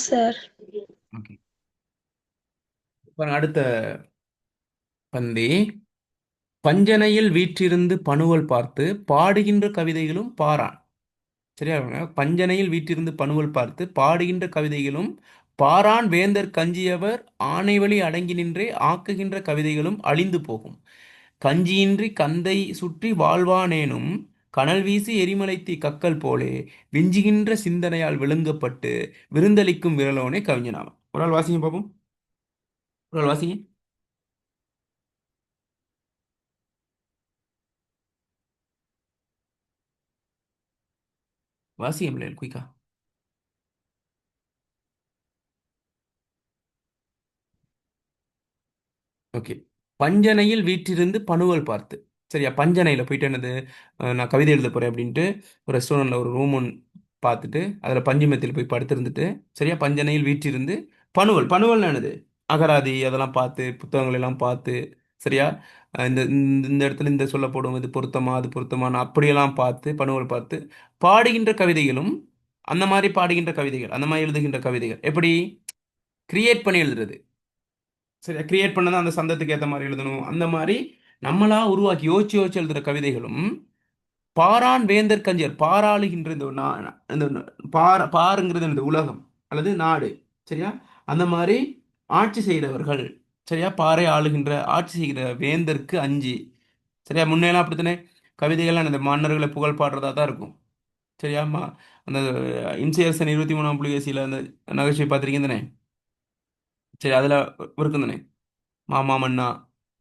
Sir. Okay. பாருங்க அடுத்த பந்தி. பஞ்சனையில் வீற்றிருந்து பனுவல் பார்த்து பாடுகின்ற கவிதைகளும் பாரான். சரியா பாருங்க. பஞ்சனையில் வீற்றிருந்து பனுவல் பார்த்து பாடுகின்ற கவிதைகளும் பாரான் வேந்தர் கஞ்சியவர் ஆணைவழி அடங்கி நின்றே ஆக்குகின்ற கவிதைகளும் அழிந்து போகும். கஞ்சியின்றி கந்தை சுற்றி வாழ்வானேனும் கனல் வீசி எரிமலைத்தி கக்கல் போலே விஞ்சுகின்ற சிந்தனையால் விழுங்கப்பட்டு விருந்தளிக்கும் விரலோனே கவிஞனாவான். ஒரு ஆள் வாசிங்க பார்ப்போம். ஒரு ஆள் வாசிங்க. வாசிங்க பிள்ளைகள் குயிக்கா. ஓகே. பஞ்சனையில் வீற்றிருந்து பனுவல் பார்த்து. சரியா, பஞ்சனையில் போயிட்டு என்னது, நான் கவிதை எழுத போறேன் அப்படின்ட்டு ஒரு ரெஸ்டாரண்ட்ல ஒரு ரூம் ஒன்று பார்த்துட்டு அதில் பஞ்சமத்தில் போய் படுத்திருந்துட்டு, சரியா, பஞ்சனையில் வீற்றிருந்து பனுவல். பனுவல்னு என்னது, அகராதி அதெல்லாம் பார்த்து புத்தகங்கள் எல்லாம் பார்த்து, சரியா, இந்த இந்த இந்த இடத்துல இந்த சொல்லப்படும் இது பொருத்தமா அது பொருத்தமான அப்படியெல்லாம் பார்த்து பனுவல் பார்த்து பாடுகின்ற கவிதைகளும் அந்த மாதிரி பாடுகின்ற கவிதைகள் அந்த மாதிரி எழுதுகின்ற கவிதைகள் எப்படி கிரியேட் பண்ணி எழுதுறது. சரியா, கிரியேட் பண்ணதான் அந்த சந்தத்துக்கு ஏற்ற மாதிரி எழுதணும். அந்த மாதிரி நம்மளா உருவாக்கி யோசிச்சு யோசிச்சு எழுதுற கவிதைகளும் பாரான் வேந்தர் கஞ்சர் பாராளுகின்ற இந்த இந்த பாருங்கிறது இந்த உலகம் அல்லது நாடு. சரியா, அந்த மாதிரி ஆட்சி செய்கிறவர்கள். சரியா, பாறை ஆளுகின்ற ஆட்சி செய்கிற வேந்தருக்கு அஞ்சி. சரியா, முன்னெல்லாம் அப்படித்தானே கவிதைகள்லாம் இந்த மன்னர்களை புகழ் பாடுறதா தான் இருக்கும். சரியா, அந்த இம்சையரசன் 23ஆம் புலிகேசியில் அந்த நகைச்சுவை பார்த்துருக்கீங்க தானே. சரி, அதில் இருக்கும் தானே, மாமா மன்னா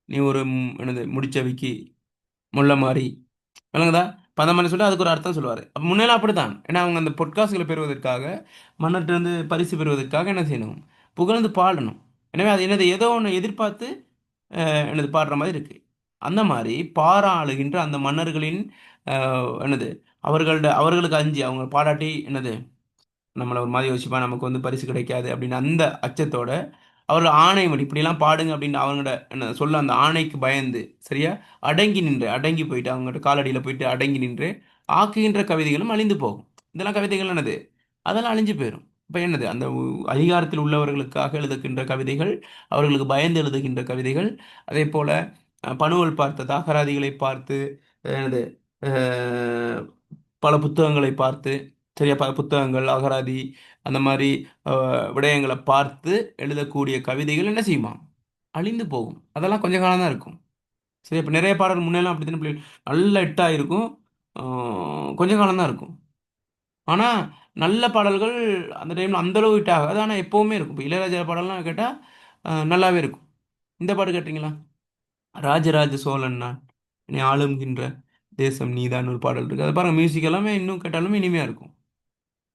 நீ ஒரு என்னது முடிச்ச விக்கி முல்ல மாதிரி விளங்குதா. இப்போ அந்த மாதிரி சொல்லி அதுக்கு ஒரு அர்த்தம் சொல்லுவார். அப்போ முன்னெல்லாம் அப்படித்தான். ஏன்னா அவங்க அந்த பொற்காசுகளை பெறுவதற்காக மன்னர்கிட்ட வந்து பரிசு பெறுவதற்காக என்ன செய்யணும், புகழ்ந்து பாடணும். எனவே அது என்னது ஏதோ ஒன்று எதிர்பார்த்து என்னது பாடுற மாதிரி இருக்கு. அந்த மாதிரி பாராளுகின்ற அந்த மன்னர்களின் என்னது அவர்களுக்கு அஞ்சு அவங்க பாராட்டி என்னது நம்மளை ஒரு மாதிரி யோசிப்பா நமக்கு வந்து பரிசு கிடைக்காது அப்படின்னு அந்த அச்சத்தோட அவர்கள் ஆணை இப்படிலாம் பாடுங்க அப்படின்னு அவங்களோட என்ன சொல்ல அந்த ஆணைக்கு பயந்து, சரியா, அடங்கி நின்று அடங்கி போயிட்டு அவங்ககிட்ட காலடியில் போயிட்டு அடங்கி நின்று ஆக்குகின்ற கவிதைகளும் அழிந்து போகும். இதெல்லாம் கவிதைகள் என்னது, அதெல்லாம் அழிஞ்சு போயிடும். இப்போ என்னது அந்த அதிகாரத்தில் உள்ளவர்களுக்காக எழுதுகின்ற கவிதைகள், அவர்களுக்கு பயந்து எழுதுகின்ற கவிதைகள். அதே போல பனுவல் பார்த்த தாகராதிகளை பார்த்து என்னது அஹ், பல புத்தகங்களை பார்த்து, சரியா, பல புத்தகங்கள் அகராதி அந்த மாதிரி விடயங்களை பார்த்து எழுதக்கூடிய கவிதைகள் என்ன செய்யுமா, அழிந்து போகும். அதெல்லாம் கொஞ்ச காலம் தான் இருக்கும். சரி, இப்போ நிறைய பாடல் முன்னெல்லாம் அப்படி தானே பிள்ளைகள் நல்ல ஹிட்டாக இருக்கும். கொஞ்ச காலம் தான் இருக்கும். ஆனால் நல்ல பாடல்கள் அந்த டைமில் அந்தளவு ஹிட் ஆகாது. ஆனால் எப்போவுமே இருக்கும். இப்போ இளையராஜா பாடல்லாம் கேட்டால் நல்லாவே இருக்கும். இந்த பாட்டு கேட்டிங்களா, ராஜராஜ சோழன் நான் என்னை ஆளுகின்ற தேசம் நீதான் ஒரு பாடல் இருக்குது. அது பாருங்கள், மியூசிக் எல்லாமே இன்னும் கேட்டாலுமே இனிமையாக இருக்கும்.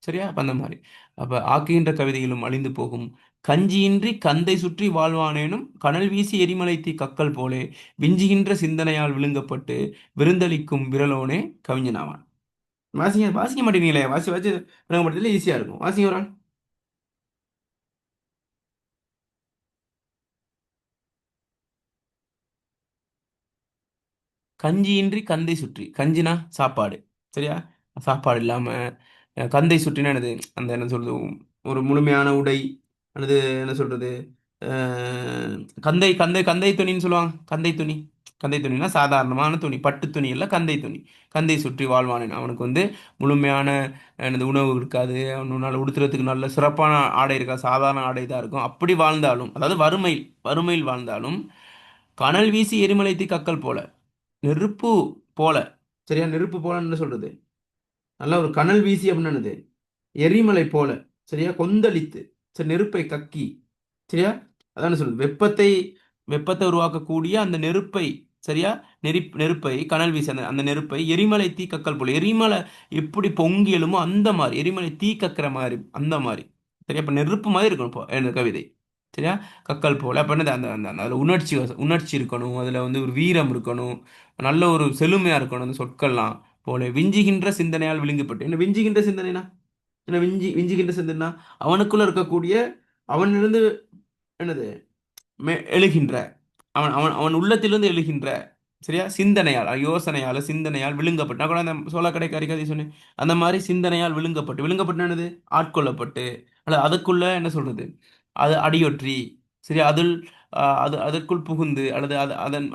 சரியா, அப்ப அந்த மாதிரி அப்ப ஆக்குகின்ற கவிதைகளும் அழிந்து போகும். கஞ்சியின்றி கந்தை சுற்றி வாழ்வானேனும் கனல் வீசி எரிமலைத்தி கக்கல் போலே விஞ்சுகின்ற சிந்தனையால் விழுங்கப்பட்டு விருந்தளிக்கும் விரலோனே கவிஞனாவான். வாசிங்க வாசிக்க மாட்டேங்கிறீங்களே, வாசி வாசி விளங்கப்படுத்தல ஈஸியா இருக்கும். வாசிங்க ஒரு ஆள். கஞ்சியின்றி கந்தை சுற்றி, கஞ்சினா சாப்பாடு. சரியா, சாப்பாடு இல்லாம கந்தை சுற்றினா என்னது, அந்த என்ன சொல்றது, ஒரு முழுமையான உடை அல்லது என்ன சொல்றது, அஹ், கந்தை கந்தை கந்தை துணின்னு சொல்லுவாங்க. கந்தை துணி, கந்தை துணினா சாதாரணமான துணி, பட்டு துணி இல்லை, கந்தை துணி. கந்தை சுற்றி வாழ்வானேன் அவனுக்கு வந்து முழுமையான எனது உணவு இருக்காது, அவனால் உடுத்துறதுக்கு நல்ல சிறப்பான ஆடை இருக்காது, சாதாரண ஆடை தான் இருக்கும். அப்படி வாழ்ந்தாலும், அதாவது வறுமையில் வாழ்ந்தாலும் கனல் வீசி எரிமலைத்தி கக்கல் போல, நெருப்பு போல. சரியா, நெருப்பு போலன்னு என்ன சொல்றது, நல்ல ஒரு கனல் வீசி அப்படின்னு என்னது, எரிமலை போல. சரியா, கொந்தளித்து, சரி, நெருப்பை கக்கி. சரியா, அதான் சொல்றது, வெப்பத்தை உருவாக்கக்கூடிய அந்த நெருப்பை. சரியா, நெருப்பை கனல் வீசி அந்த அந்த நெருப்பை எரிமலை தீ கக்கல் போல, எரிமலை எப்படி பொங்கி எழுமோ அந்த மாதிரி, எரிமலை தீ கக்கிற மாதிரி அந்த மாதிரி. சரியா, அப்ப நெருப்பு மாதிரி இருக்கணும் இப்போ இந்த கவிதை. சரியா, கக்கல் போல அப்ப என்னது, அந்த அந்த அந்த அதுல உணர்ச்சி இருக்கணும், அதுல வந்து ஒரு வீரம் இருக்கணும், நல்ல ஒரு செழுமையா இருக்கணும் அந்த சொற்கள்லாம். போல விஞ்சுகின்ற சிந்தனையால் விழுங்கப்பட்டு, என்ன விஞ்சுகின்ற சிந்தனைனா, என்ன விஞ்சுகின்ற சிந்தனைனா அவனுக்குள்ள இருக்கக்கூடிய, அவனிலிருந்து என்னது எழுகின்ற, அவன் அவன் அவன் உள்ளத்திலிருந்து எழுகின்ற, சரியா, சிந்தனையால் சிந்தனையால் விழுங்கப்பட்டு, நான் கூட அந்த சோளக்கடை கறி கதை சொன்னேன். அந்த மாதிரி சிந்தனையால் விழுங்கப்பட்டு என்னது, ஆட்கொள்ளப்பட்டு அல்லது அதுக்குள்ள என்ன சொல்றது, அது அடியொற்றி, சரி, அதில் அது அதற்குள் புகுந்து, அல்லது அது அதன்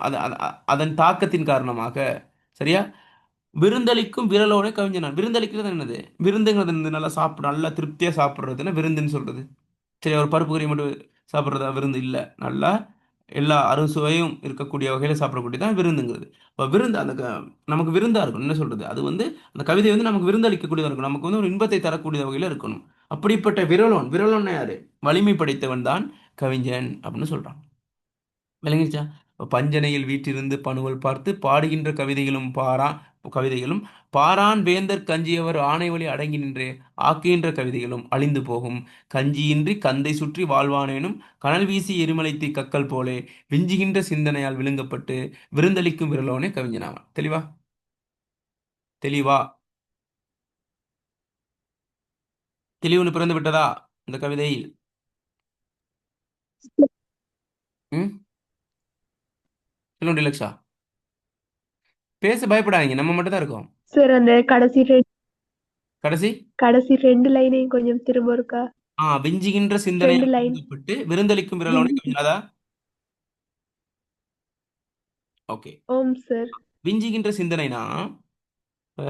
அதன் தாக்கத்தின் காரணமாக, சரியா, விருந்தளிக்கும் விரலோட கவிஞனான். விருந்தளிக்கிறது என்னது? விருந்துங்கிறது என்னது? நல்லா சாப்பிட, நல்லா திருப்தியா சாப்பிடுறதுன்னா விருந்துன்னு சொல்றது. சரி, ஒரு பருப்பு கறி மட்டும் சாப்பிட்றதா விருந்து இல்லை. நல்லா எல்லா அறுசுவையும் இருக்கக்கூடிய வகையில் சாப்பிடக்கூடியதான் விருந்துங்கிறது. இப்போ விருந்து நமக்கு விருந்தா இருக்கணும். என்ன சொல்றது, அது வந்து அந்த கவிதை வந்து நமக்கு விருந்து அளிக்கக்கூடியதாக இருக்கணும். நமக்கு வந்து ஒரு இன்பத்தை தரக்கூடிய வகையில் இருக்கணும். அப்படிப்பட்ட விரலோன், விரலோன் யாரு? வலிமை படைத்தவன் தான் கவிஞன் அப்படின்னு சொல்றான். விளங்கிருச்சா? இப்ப பஞ்சனையில் வீற்றிருந்து பனுவல் பார்த்து பாடுகின்ற கவிதைகளும் பாரான் வேந்தர் கஞ்சியவர் ஆணை வழி அடங்கி நின்றே ஆக்குகின்ற கவிதைகளும் அழிந்து போகும். கஞ்சியின்றி கந்தை சுற்றி வாழ்வானேனும் கனல் வீசி எரிமலைத்தி கக்கல் போலே விஞ்சுகின்ற சிந்தனையால் விழுங்கப்பட்டு விருந்தளிக்கும் விரலோனே கவிஞனாவான். தெளிவா? தெளிவா? தெளிவுன்னு பிறந்து விட்டதா இந்த கவிதையில்? ம். சொல்லுங்க டிலக்ஷா. பேச பயப்படாதீங்க, நம்ம மட்டும் தான் இருக்கோம். சார் அந்த கடைசி கடைசி 2 லைனையும் கொஞ்சம் திரும்ப இருக்கா? விஞ்சுகின்ற 2 சிந்தனையால் லைன். விழுங்கப்பட்டு விருந்தளிக்கும் விரலோனே விஞ்சி கவிஞனாதா? ஓகே. ஓம் சார். விஞ்சுகின்ற சிந்தனைனா, இப்ப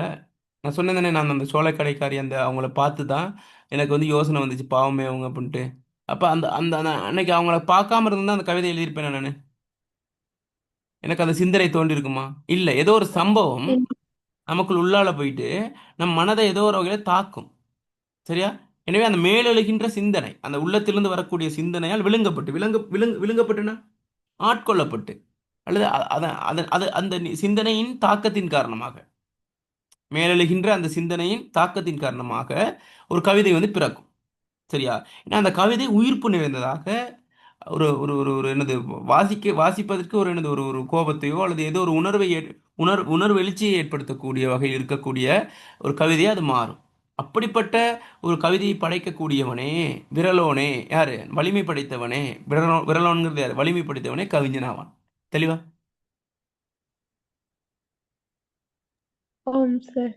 நான் சொன்னேன் தானே, நான் அந்த சோளக்கடைக்காரி அந்த அவங்கள பார்த்து தான் எனக்கு வந்து யோசனை வந்துச்சு, பாவமே அவங்க அப்படின்ட்டு. அப்ப அந்த அந்த அன்னைக்கு அவங்கள பார்க்காம இருந்தா அந்த கவிதை எழுதியிருப்பேன் நான். எனக்கு அந்த சிந்தனை தோன்றி இருக்குமா? இல்ல, ஏதோ ஒரு சம்பவம் இல் நமக்குள் உள்ளால போயிட்டு நம் மனதை ஏதோ ஒரு வகையில தாக்கும். சரியா? எனவே அந்த மேலெழுகின்ற சிந்தனை, அந்த உள்ளத்திலிருந்து வரக்கூடிய சிந்தனையால் விழுங்கப்பட்டு, விழுங்கப்பட்டுனா ஆட்கொள்ளப்பட்டு, அல்லது அந்த சிந்தனையின் தாக்கத்தின் காரணமாக, மேலெழுகின்ற அந்த சிந்தனையின் தாக்கத்தின் காரணமாக ஒரு கவிதை வந்து பிறக்கும். சரியா? ஏன்னா அந்த கவிதை உயிர்ப்பு நிறைந்ததாக, ஒரு ஒரு ஒரு ஒரு என்னது, வாசிப்பதற்கு ஒரு என்னது, ஒரு ஒரு கோபத்தையோ அல்லது ஏதோ ஒரு உணர்வு எழுச்சியை ஏற்படுத்தக்கூடிய வகையில் இருக்கக்கூடிய ஒரு கவிதையை அது மாறும். அப்படிப்பட்ட ஒரு கவிதையை படைக்கக்கூடியவனே விரலோனே யாரு? வலிமை படைத்தவனே. விரலோன்கிறது யாரு? வலிமை படைத்தவனே கவிஞனாவான். தெளிவா? ஓம் சார்.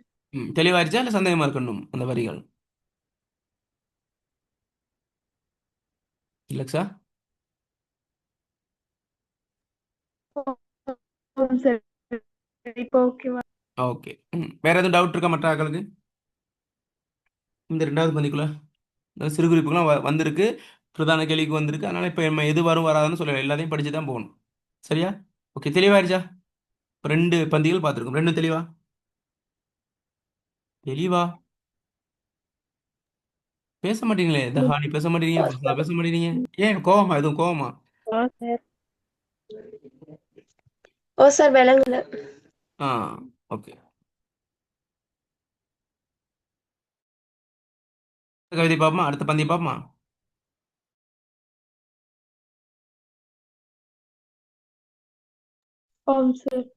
தெளிவாயிருச்சா இல்ல சந்தேகமா இருக்கணும் அந்த வரிகள்? இல்லக்ஸா? ஓம் சார். இப்போ ஓகேவா? ஓகே. வேற எதுவும் டவுட் இருக்கா மற்ற ஆட்களுக்கு இந்த ரெண்டாவது பந்திக்குள்ள? இந்த சிறு குறிப்புகள்லாம் வந்திருக்கு. பிரதான கேள்விக்கு வந்திருக்கு. அதனால இப்போ நம்ம எது வரும் வராதுன்னு சொல்லல, எல்லாத்தையும் படிச்சு தான் போகணும். சரியா? ஓகே, தெளிவாயிருச்சா? இப்போ ரெண்டு பந்திகள் பார்த்துருக்கோம். ரெண்டும் தெளிவா? தெளிவா? பேச மாட்டீங்களே தஹானி, பேச மாட்டேங்கிறீங்க, ஃபஸ்லா பேச மாட்டேங்கிறீங்க. ஏன் கோவமா? எதுவும் கோவமா? ஆ சார். ஓ சார் விளங்கல. ஆ, ஓகே. கவிதை பார்ப்போமா? அடுத்த பந்தியை பார்ப்போமா? ஓம் சார்.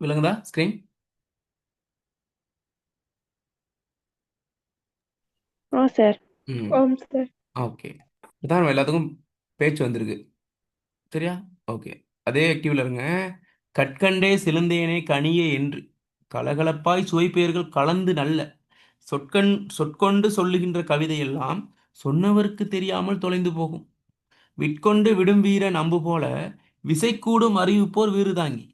விளங்குதா ஸ்கிரீன்? ஆ சார். ம். ஓம் சார். ஓகே. இதான் நம்ம எல்லாத்துக்கும் பேச்சு வந்திருக்கு. சரியா? ஓகே. அதே ஆக்டிவ்ல இருங்க. கற்கண்டே சிலந்தேனே கனியே என்று கலகலப்பாய் சுவைப்பெயர்கள் கலந்து நல்ல சொற்கொண்டு சொல்லுகின்ற கவிதையெல்லாம் சொன்னவருக்கு தெரியாமல் தொலைந்து போகும். விற்கொண்டு விடும் வீரன் அம்பு போல விசைக்கூடும் அறிவிப்போர் வீறுதாங்கி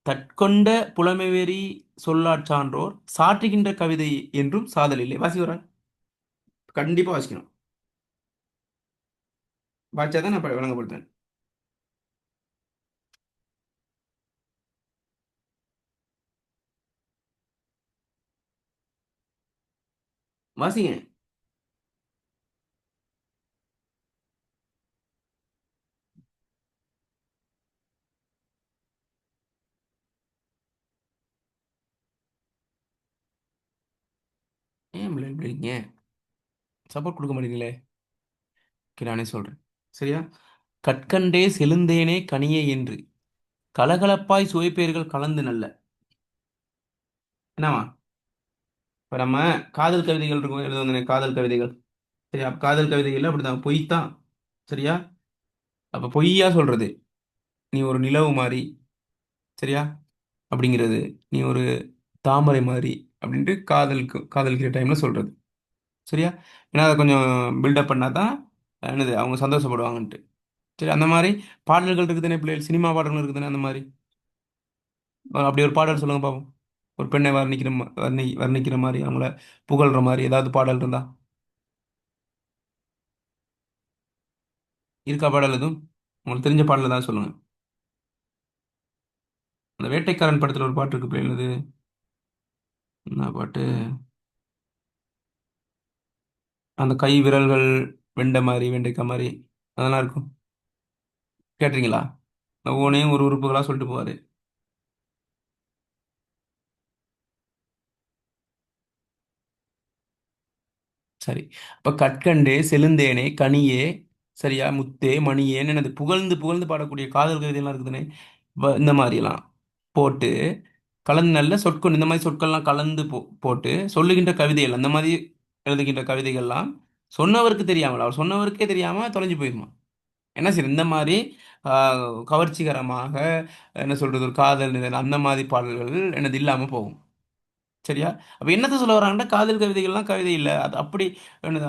தற்கொண்ட புலமைவெறி சொல்லாற் சான்றோர் சாற்றுகின்ற கவிதை என்றும் சாதல் இல்லை. வாசிக்கிறேன். கண்டிப்பா வாசிக்கணும். வாய்ச்சாதான் நான் விளங்கப்படுத்தேன். வாசிங்க. ஏன் இப்படி இப்படி இருக்கீங்க? சப்போர்ட் கொடுக்க மாட்டீங்களே. ஓகே, நானே சொல்றேன். சரியா? கற்கண்டே செழுந்தேனே கனியே என்று கலகலப்பாய் சுவைப்பேர்கள் கலந்து நல்ல. என்னவா? இப்ப நம்ம காதல் கவிதைகள் இருக்கும், எழுதுவந்தனே காதல் கவிதைகள். சரியா? அப்ப காதல் கவிதைகள் அப்படிதான், பொய் தான். சரியா? அப்ப பொய்யா சொல்றது, நீ ஒரு நிலவு மாதிரி. சரியா? அப்படிங்கிறது, நீ ஒரு தாமரை மாதிரி அப்படின்ட்டு காதலுக்கு காதலிக்கிற டைம்ல சொல்றது. சரியா? ஏன்னா அதை கொஞ்சம் பில்டப் பண்ணா தான் என்னது அவங்க சந்தோஷப்படுவாங்கன்ட்டு. சரி, அந்த மாதிரி பாடல்கள் இருக்குதுன்னு பிள்ளைகள், சினிமா பாடல்கள் இருக்குதுன்னு அந்த மாதிரி அப்படி ஒரு பாடல் சொல்லுங்க பாப்போம். ஒரு பெண்ணை வர்ணிக்கிற மாதிரி, அவங்கள புகழ்ற மாதிரி ஏதாவது பாடல் இருந்தா இருக்கா? பாடல் எதுவும் உங்களுக்கு தெரிஞ்ச பாடல் தான் சொல்லுங்க. அந்த வேட்டைக்காரன் படத்துல ஒரு பாட்டு இருக்கு பிள்ளைகள், அது என்ன பாட்டு? அந்த கை விரல்கள் வெண்டை மாதிரி, வெண்டைக்காய் மாதிரி, அதெல்லாம் இருக்கும். கேட்டிருக்கீங்களா? ஒவ்வொன்றையும் ஒரு உறுப்புகளா சொல்லிட்டு போவாரு. சரி. அப்ப கற்கண்டே செழுந்தேனே கனியே, சரியா, முத்தே மணியேன்னு எனது புகழ்ந்து புகழ்ந்து பாடக்கூடிய காதல் கவிதையெல்லாம் இருக்குதுனே. இந்த மாதிரி எல்லாம் போட்டு கலந்து நல்ல சொற்கள், இந்த மாதிரி சொற்கள்லாம் கலந்து போட்டு சொல்லுகின்ற கவிதைகள், அந்த மாதிரி எழுதுகின்ற கவிதைகள்லாம் சொன்னவருக்கு தெரியாமல், அவர் சொன்னவருக்கே தெரியாம தொலைஞ்சு போயிருமா. என்ன சரி, இந்த மாதிரி கவர்ச்சிகரமாக, என்ன சொல்றது, ஒரு காதல் அந்த மாதிரி பாடல்கள் எனது இல்லாம போகும். சரியா? அப்ப என்னத்த சொல்ல வராங்கன்னா, காதல் கவிதைகள்லாம் கவிதை இல்ல. அது அப்படி என்னது,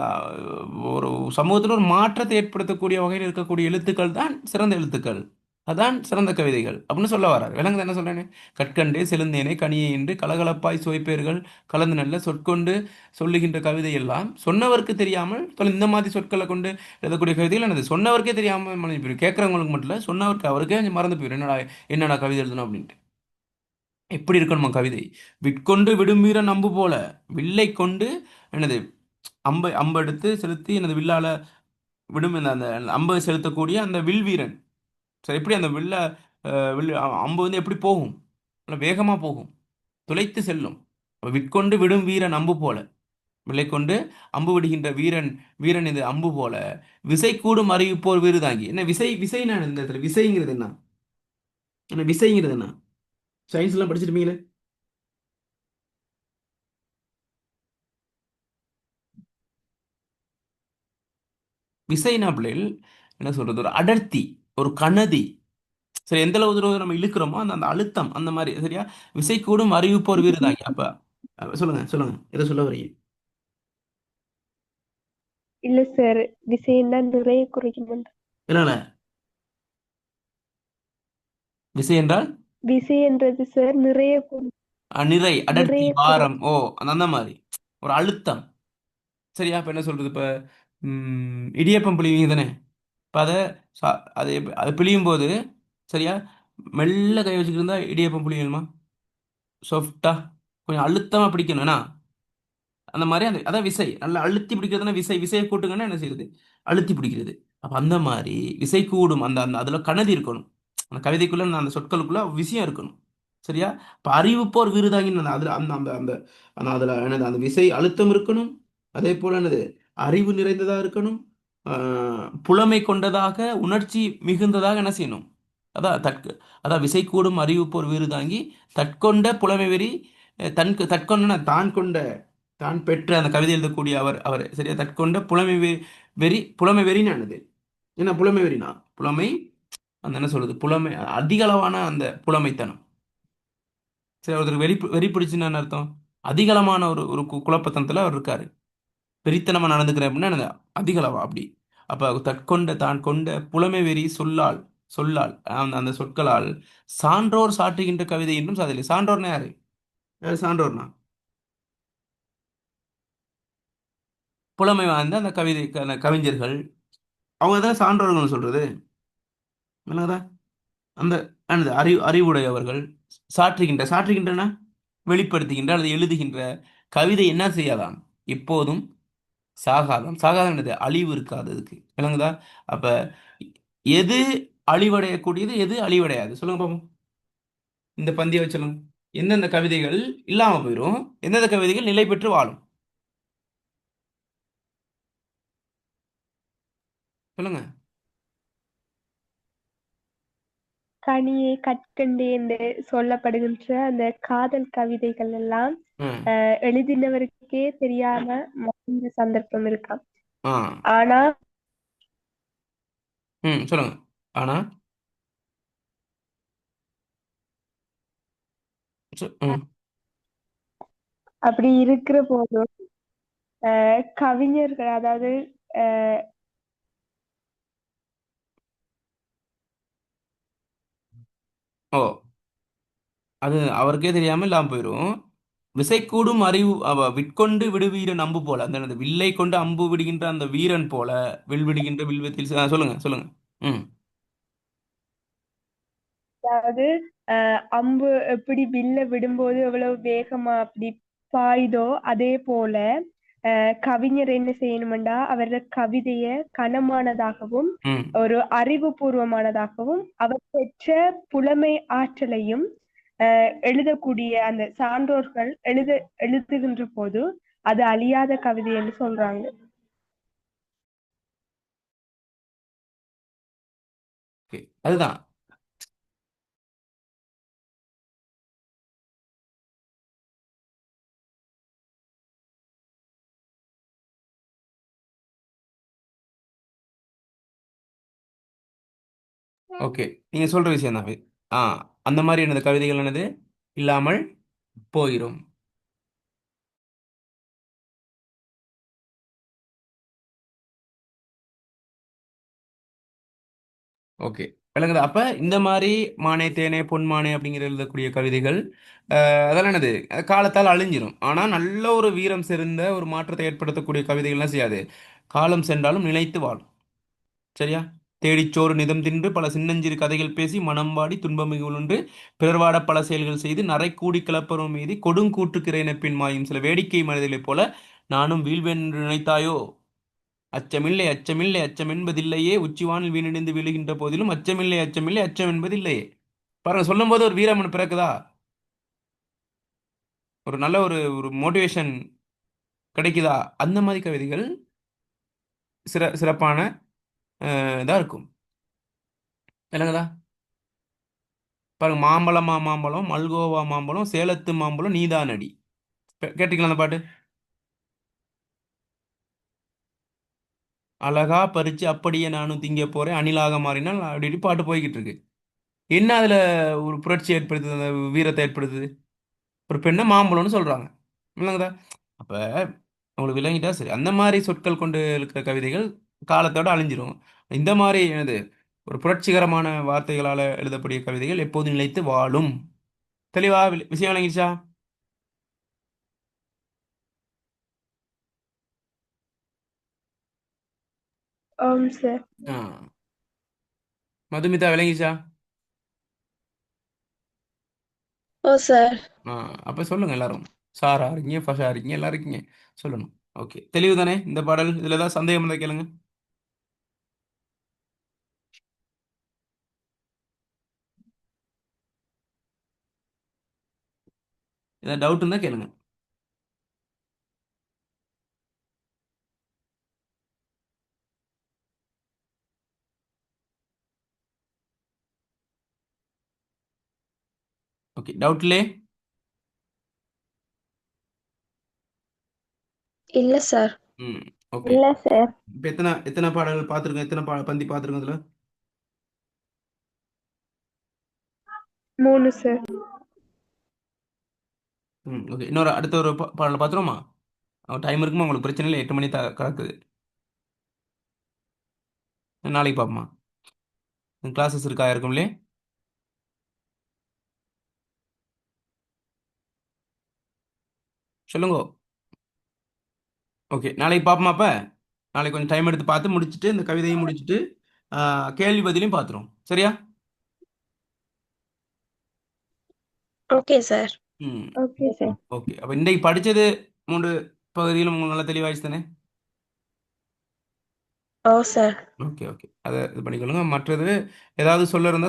ஒரு சமூகத்துல ஒரு மாற்றத்தை ஏற்படுத்தக்கூடிய வகையில் இருக்கக்கூடிய எழுத்துக்கள் தான் சிறந்த எழுத்துக்கள். அதான் சிறந்த கவிதைகள் அப்படின்னு சொல்ல வராரு. விளங்குது என்ன சொல்றேன்னு? கற்கண்டே செழுந்தேனே கனியே என்று கலகலப்பாய் சுவைப்பேர்கள் கலந்து நல்ல சொற்கொண்டு சொல்லுகின்ற கவிதை எல்லாம் சொன்னவருக்கு தெரியாமல் இந்த மாதிரி சொற்களை கொண்டு எழுதக்கூடிய கவிதைகள் என்னது சொன்னவருக்கே தெரியாமல் மறைஞ்சு போயிடும். கேட்கறவங்களுக்கு மட்டும் இல்ல, சொன்னவருக்கு அவருக்கே மறந்து போயிடும். என்னடா என்னடா கவிதை எழுதணும் அப்படின்ட்டு. எப்படி இருக்கணுமா கவிதை? விற்கொண்டு விடும் வீரன் அம்பு போல, வில்லை கொண்டு என்னது அம்பை எடுத்து செலுத்தி எனது வில்லால விடும், அந்த அம்பை செலுத்தக்கூடிய அந்த வில் வீரன். சரி, எப்படி அந்த அம்பு வந்து எப்படி போகும்? நல்ல வேகமா போகும், துளைத்து செல்லும். அப்ப விற்கொண்டு விடும் வீரன் அம்பு போல, வில்லை கொண்டு அம்பு விடுகின்ற வீரன் இது அம்பு போல, விசை கூடும் அறிவிப்போர் வீறுதாங்கி. என்ன விசை? விசைனா இந்த இடத்துல விசைங்கிறது என்ன? என்ன விசைங்கிறது என்ன? சயின்ஸ் எல்லாம் படிச்சிருப்பீங்களே. விசைனா பிள்ளைகள் என்ன சொல்றது, ஒரு அடர்த்தி, ஒரு கனதி. சரி, எந்த அளவு தூரம் நம்ம இழுக்கிறோமோ அந்த அந்த அழுத்தம், அந்த மாதிரி. சரியா? விசை கூடும் அறிவிப்போர் வீறுதாங்கி. அப்ப சொல்லுங்க சொல்லுங்க, எதை சொல்ல வரீங்க? இல்ல சார், விசைன்னா நிறைய குறைக்கும். இல்ல இல்ல, விசை என்றால் விசை என்றது சார் நிறைய நிறை, அடர்த்தி, நிறைய குறை. பாரம். ஓ, அந்த அந்த மாதிரி ஒரு அழுத்தம். சரியா? இப்ப என்ன சொல்றது, இப்ப இடியப்பம் புளிவீங்க தானே. இப்ப அதை அது பிழியும் போது, சரியா, மெல்ல கை வச்சுக்கிட்டு இருந்தா இடியப்பம் புளியணுமா? சாஃப்டா கொஞ்சம் அழுத்தமா பிடிக்கணும் என்ன? அந்த மாதிரி அந்த அதான் விசை. நல்லா அழுத்தி பிடிக்கிறதுனா விசை. விசையை கூட்டுங்கன்னா என்ன செய்யுது? அழுத்தி பிடிக்கிறது. அப்ப அந்த மாதிரி விசை கூடும், அந்த அந்த அதுல கனதி இருக்கணும். அந்த கவிதைக்குள்ள அந்த சொற்களுக்குள்ள விஷயம் இருக்கணும். சரியா? இப்ப அறிவிப்போர் விருதாங்கின்னு அதுல அந்த அந்த அந்த அந்த அதுல என்னது, அந்த விசை அழுத்தம் இருக்கணும். அதே போல என்னது, அறிவு நிறைந்ததா இருக்கணும். புலமை கொண்டதாக, உணர்ச்சி மிகுந்ததாக என்ன செய்யணும்? அதான் அதான் விசை கூடும் அறிவிப்போர் வீறுதாங்கி தற்கொண்ட புலமை வெறி, தற்கொண்ட தான் கொண்ட, தான் பெற்ற, அந்த கவிதை எழுதக்கூடிய அவர் சரியா, தற்கொண்ட புலமை வெறினானது. என்ன புலமை வெறினா? புலமை, அந்த என்ன சொல்றது, புலமை, அதிக அளவான அந்த புலமைத்தனம். சரி, ஒருத்தருக்கு வெறி பிடிச்சுன்னு என்ன அர்த்தம்? அதிகளமான ஒரு ஒரு குழப்பத்தனத்துல அவர் இருக்காரு, வெறித்தனமா நடந்துக்கிறேன் அப்படின்னா என்னது? அதிக அளவா அப்படி. அப்ப தற்கொண்ட தான் கொண்ட புலமை வெறி சொல்லால் அந்த அந்த சொற்களால் சான்றோர் சாற்றுகின்ற கவிதை என்றும் சாதில்லை. சான்றோர்னா யாரு? யாரு சான்றோர்னா? புலமை வாய்ந்த அந்த அந்த கவிஞர்கள், அவங்க தான் சான்றோர்கள் சொல்றது. என்னதா? அந்த என்னது, அறிவுடையவர்கள். சாற்றுகின்றன வெளிப்படுத்துகின்ற அல்லது எழுதுகின்ற கவிதை என்ன செய்யாதாம்? எப்போதும் சாகாதம். சாகாதம் என்னது? அழிவு இருக்காததுக்கு. விளங்குதா? அப்ப எது அழிவடையக்கூடியது, எது அழிவடையாது? சொல்லுங்க பாப்போம். இந்த பந்தியை வச்சு சொல்லுங்க. எந்தெந்த கவிதைகள் இல்லாம போயிடும், எந்தெந்த கவிதைகள் நிலை பெற்று வாழும்? சொல்லுங்க. கனியே கற்கண்டு என்று சொல்லப்படுகின்ற அந்த காதல் கவிதைகள் எல்லாம் ம். எழுதினவருக்கே தெரியாம மறைந்த சந்தர்ப்பம் இருக்காம். ஆ. ஆனா ம். சொல்லுங்க. ஆனா ம். அப்படி இருக்கிற போதும் கவிஞர்கள், அதாவது அஹ், ஓ, அது அவருக்கே தெரியாம இல்லாம போயிடும். விசைக்கூடும் அறிவு விற்கொண்டு விடுவீரன் அம்பு போல, அந்த என்னது, வில்லை கொண்டு அம்பு விடுகின்ற அந்த வீரன் போல, வில் விடுகின்ற வில்வத்தில் சொல்லுங்க சொல்லுங்க. ம். அதாவது அம்பு எப்படி வில்ல விடும்போது எவ்வளவு வேகமா அப்படி பாயுதோ அதே போல கவிஞர் என்ன செய்யணுமெண்டா அவரது கவிதைய கனமானதாகவும் ம். ஒரு அறிவுபூர்வமானதாகவும் அவர் பெற்ற புலமை ஆற்றலையும் எழுதக்கூடிய அந்த சான்றோர்கள் எழுதுகின்ற போது அது அழியாத கவிதை என்று சொல்றாங்க. ஓகே, அதுதான். ஓகே, நீங்க சொல்ற விஷயம் தான். ஆ, அந்த மாதிரி என்னது கவிதைகள் என்னது இல்லாமல் போயிடும். ஓகே, விளங்குதா? அப்ப இந்த மாதிரி மானே தேனே பொன்மானே அப்படிங்கிற எழுதக்கூடிய கவிதைகள், அதெல்லாம் என்னது, அது காலத்தால் அழிஞ்சிரும். ஆனா நல்ல ஒரு வீரம் செறிந்த ஒரு மாற்றத்தை ஏற்படுத்தக்கூடிய கவிதைகள்லாம் செய்யாது, காலம் சென்றாலும் நிலைத்து வாழும். சரியா? தேடிச்சோறு நிதம் தின்று பல சின்னஞ்சிறு கதைகள் பேசி மனம் வாடி துன்பம் மிகுலுண்டு பிறர் வாட பல செயல்கள் செய்து நரை கூடி கிளப்பரும் மீதி கொடுங்கூற்றுக்கிறேன பின் மாயும் சில வேடிக்கை மனிதர்களைப் போல நானும் வீழ்வேன் என்று நினைத்தாயோ? அச்சமில்லை அச்சமில்லை அச்சம் என்பதில்லையே, உச்சிவானில் வீணிடிந்து விழுகின்ற போதிலும் அச்சமில்லை அச்சமில்லை அச்சம் என்பதில்லையே. பாருங்க, சொல்லும்போது ஒரு வீரம் பிறக்குதா? ஒரு நல்ல ஒரு ஒரு மோட்டிவேஷன் கிடைக்குதா? அந்த மாதிரி கவிதைகள் சிறப்பான இதா இருக்கும். இல்லைங்கதா? பாருங்க, மாம்பழமா மாம்பழம் மல்கோவா மாம்பழம் சேலத்து மாம்பழம் நீதானடி. கேட்டிங்களா அந்த பாட்டு? அழகா பறிச்சு அப்படியே நானும் திங்க போறேன் அணிலாக மாறினால் அப்படி இப்படி பாட்டு போய்கிட்டு இருக்கு. என்ன அதுல ஒரு புரட்சி ஏற்படுத்துது, அந்த வீரத்தை ஏற்படுத்துது? ஒரு பெண்ணை மாம்பழம்னு சொல்றாங்க. இல்லைங்கதா? அப்ப உங்களுக்கு விளங்கிட்டா சரி. அந்த மாதிரி சொற்கள் கொண்டு இருக்கிற கவிதைகள் காலத்தோட அழிஞ்சிரும். இந்த மாதிரி என்னது, ஒரு புரட்சிகரமான வார்த்தைகளால எழுதக்கூடிய கவிதைகள் எப்போதும் நிலைத்து வாழும். தெளிவா விஷயம் விளங்கிடுச்சா? ஆம் சார். ஆ, மதுமிதா விளங்கிச்சா? ஓ சார். ஆ, அப்ப சொல்லுங்க எல்லாரும். சாரா இருக்கீங்க, ஃபஷா இருக்கீங்க, எல்லாரும் இருக்கீங்க, சொல்லணும். ஓகே, தெளிவு தானே இந்த பாடல்? இதுல ஏதாவது சந்தேகம் இருந்தா கேளுங்க. ஏதாவது டவுட் இருந்தா கேளுங்க. ஓகே, டவுட்லே. இல்ல சார். ம். ஓகே. இல்ல சார். இப்போ எத்தனை எத்தனை பாடல்கள் பார்த்துருக்கோம், எத்தனை பந்தி பார்த்துருக்கோம் இதுல? 3 சார். ம். ஓகே, இன்னொரு அடுத்த ஒரு பாடல் பார்த்துருவோமா? டைம் இருக்குமா உங்களுக்கு? பிரச்சனை இல்லை, 8 மணி கலக்குது. நாளைக்கு பார்ப்போமா? கிளாஸஸ் இருக்கா இருக்கும்லே? சொல்லுங்க. ஓகே, நாளைக்கு பார்ப்போமா அப்ப? நாளைக்கு கொஞ்சம் டைம் எடுத்து பார்த்து முடிச்சுட்டு இந்த கவிதையும் முடிச்சுட்டு கேள்வி பதிலையும் பார்த்துருவோம். சரியா? Okay sir. ம். Okay sir. ஓகே, அப்போ இன்றைக்கு படிச்சது 3 பகுதியில் உங்களுக்கு நல்லா தெளிவாயிடுச்சு தானே? ஓ சார். ஓகே ஓகே, அதை இது பண்ணிக்கொள்ளுங்க. மற்றது ஏதாவது சொல்ல இருந்தால்